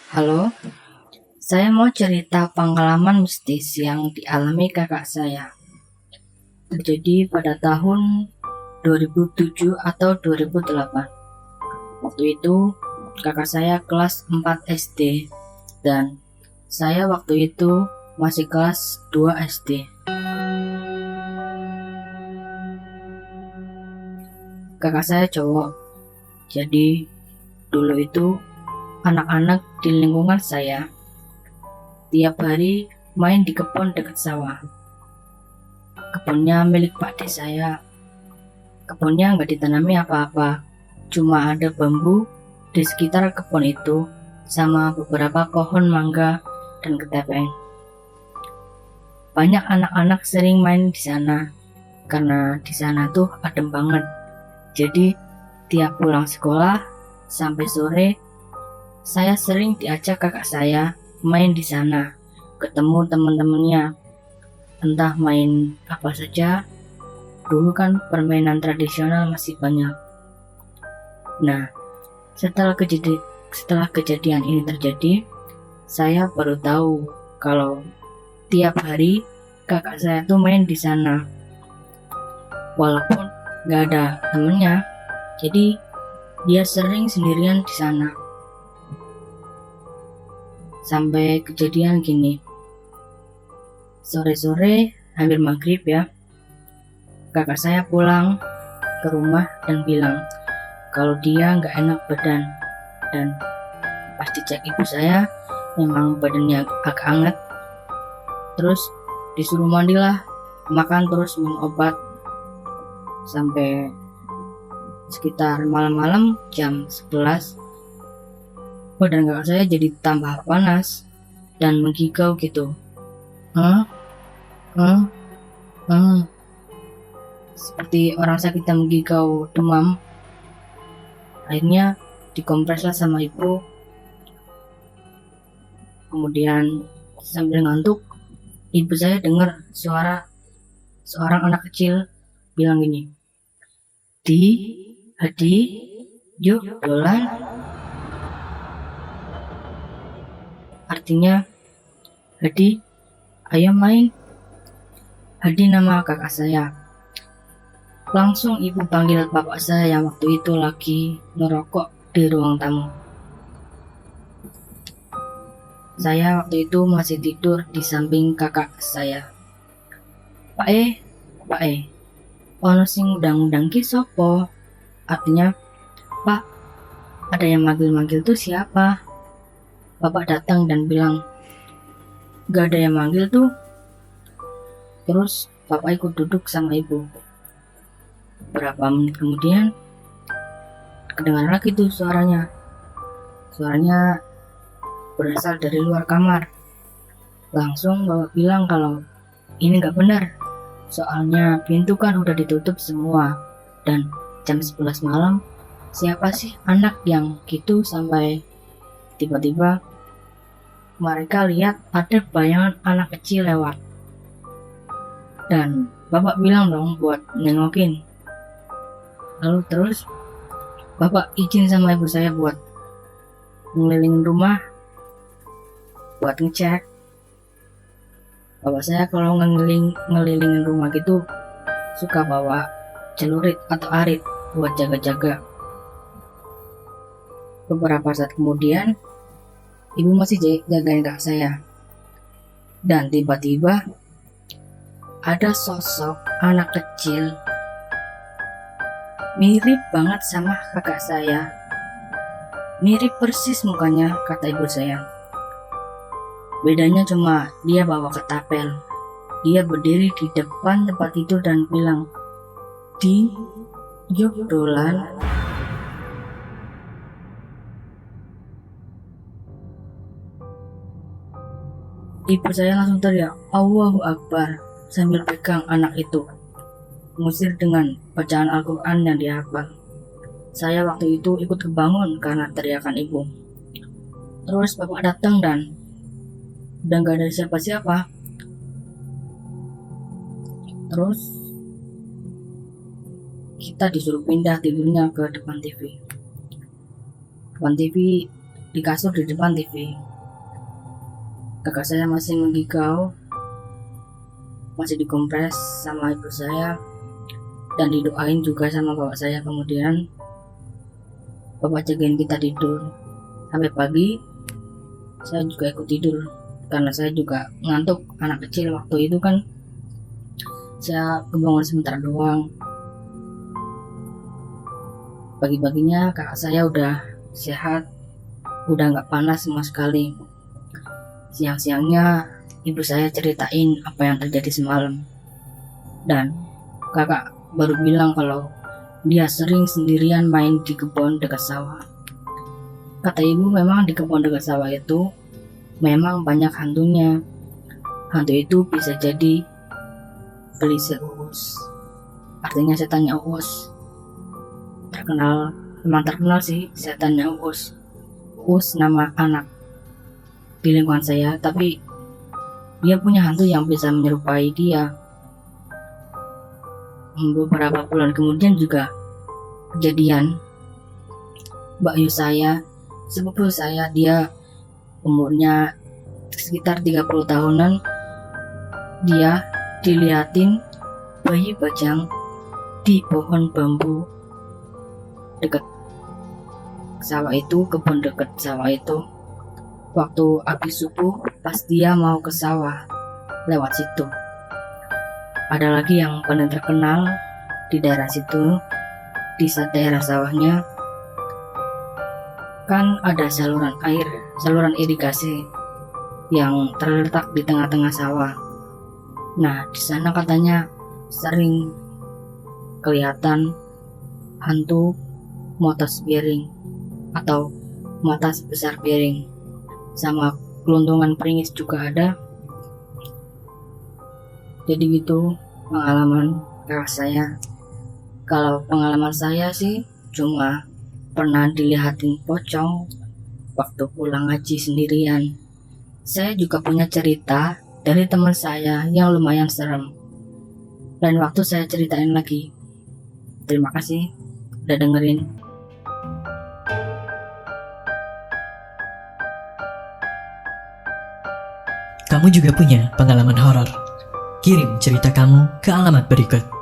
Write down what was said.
Halo, saya mau cerita pengalaman mistis yang dialami kakak saya. Terjadi pada tahun 2007 atau 2008. Waktu itu kakak saya kelas 4 SD dan saya waktu itu masih kelas 2 SD. Kakak saya cowok, jadi dulu itu anak-anak di lingkungan saya tiap hari main di kebun dekat sawah. Kebunnya milik Pak D saya. Kebunnya nggak ditanami apa-apa, cuma ada bambu di sekitar kebun itu sama beberapa pohon mangga dan ketepeng. Banyak anak-anak sering main di sana karena di sana tuh adem banget. Jadi tiap pulang sekolah sampai sore, saya sering diajak kakak saya main di sana, ketemu teman-temannya, entah main apa saja. Dulu kan permainan tradisional masih banyak. Nah, setelah kejadian ini terjadi, saya baru tahu kalau tiap hari kakak saya tuh main di sana. Walaupun nggak ada temennya, jadi dia sering sendirian di sana. Sampai kejadian gini, sore-sore hampir maghrib ya, kakak saya pulang ke rumah dan bilang kalau dia nggak enak badan, dan pas dicek ibu saya memang badannya agak hangat. Terus disuruh mandilah, makan terus minum obat sampai sekitar malam-malam jam 11 badan kakak saya jadi tambah panas dan menggigau gitu. Hah? Hah? Hah? Seperti orang sakit yang menggigau demam. Akhirnya dikompreslah sama ibu. Kemudian sambil ngantuk, ibu saya dengar suara seorang anak kecil bilang gini, "Di, Hadi, yuk dolan." Artinya, "Hadi, ayo main." Hadi nama kakak saya. Langsung ibu panggil bapak saya yang waktu itu lagi ngerokok di ruang tamu. Saya waktu itu masih tidur di samping kakak saya. "Pak Pak ono sing undang-undang ki sopo?" Artinya, "Pak, ada yang manggil-manggil tuh siapa?" Bapak datang dan bilang, "Gak ada yang manggil tuh." Terus bapak ikut duduk sama ibu. Beberapa menit kemudian, kedengaran lagi tuh suaranya. Suaranya berasal dari luar kamar. Langsung bapak bilang kalau ini gak benar. Soalnya pintu kan udah ditutup semua. Dan jam 11 malam, siapa sih anak yang gitu sampai tiba-tiba mereka lihat ada bayangan anak kecil lewat. Dan bapak bilang dong buat nengokin. Lalu terus bapak izin sama ibu saya buat ngelilingin rumah, buat ngecek. Bapak saya kalau ngelilingin rumah gitu suka bawa celurit atau arit buat jaga-jaga. Beberapa saat kemudian, ibu masih jagain kakak saya. Dan tiba-tiba ada sosok anak kecil mirip banget sama kakak saya. Mirip persis mukanya, kata ibu saya. Bedanya cuma dia bawa ketapel. Dia berdiri di depan tempat tidur dan bilang, "Di, yuk dolan." Ibu saya langsung teriak, "Allahu Akbar," sambil pegang anak itu, mengusir dengan bacaan Al-Quran yang dihafal. Saya waktu itu ikut kebangun karena teriakan ibu. Terus bapak datang dan udah gak ada siapa-siapa. Terus kita disuruh pindah tidurnya ke depan TV. Depan TV di kasur di depan TV. Kakak saya masih menggigau, masih dikompres sama ibu saya dan didoain juga sama bapak saya. Kemudian bapak jagain kita tidur sampai pagi. Saya juga ikut tidur karena saya juga ngantuk, anak kecil waktu itu kan. Saya kebangun sebentar doang. Pagi-paginya kakak saya udah sehat, udah nggak panas sama sekali. Siang-siangnya ibu saya ceritain apa yang terjadi semalam, dan kakak baru bilang kalau dia sering sendirian main di kebun dekat sawah. Kata ibu memang di kebun dekat sawah itu memang banyak hantunya. Hantu itu bisa jadi Belise Uus, artinya setannya Uus. Memang terkenal sih setannya Uus. Uus nama anak di lingkungan saya, tapi dia punya hantu yang bisa menyerupai dia. Beberapa bulan kemudian juga kejadian Mbak Yu saya, sepupu saya, dia umurnya sekitar 30 tahunan. Dia dilihatin bayi bajang di pohon bambu dekat sawah itu, kebun dekat sawah itu. Waktu habis subuh pas dia mau ke sawah lewat situ. Ada lagi yang paling terkenal di daerah situ, di daerah sawahnya kan ada saluran air, saluran irigasi yang terletak di tengah-tengah sawah. Nah, di sana katanya sering kelihatan hantu mata piring atau mata sebesar piring, sama keluntungan peringis juga ada. Jadi gitu pengalaman kakak saya. Kalau pengalaman saya sih cuma pernah dilihatin pocong waktu pulang ngaji sendirian. Saya juga punya cerita dari teman saya yang lumayan serem, dan waktu saya ceritain lagi. Terima kasih udah dengerin. Kamu juga punya pengalaman horor? Kirim cerita kamu ke alamat berikut.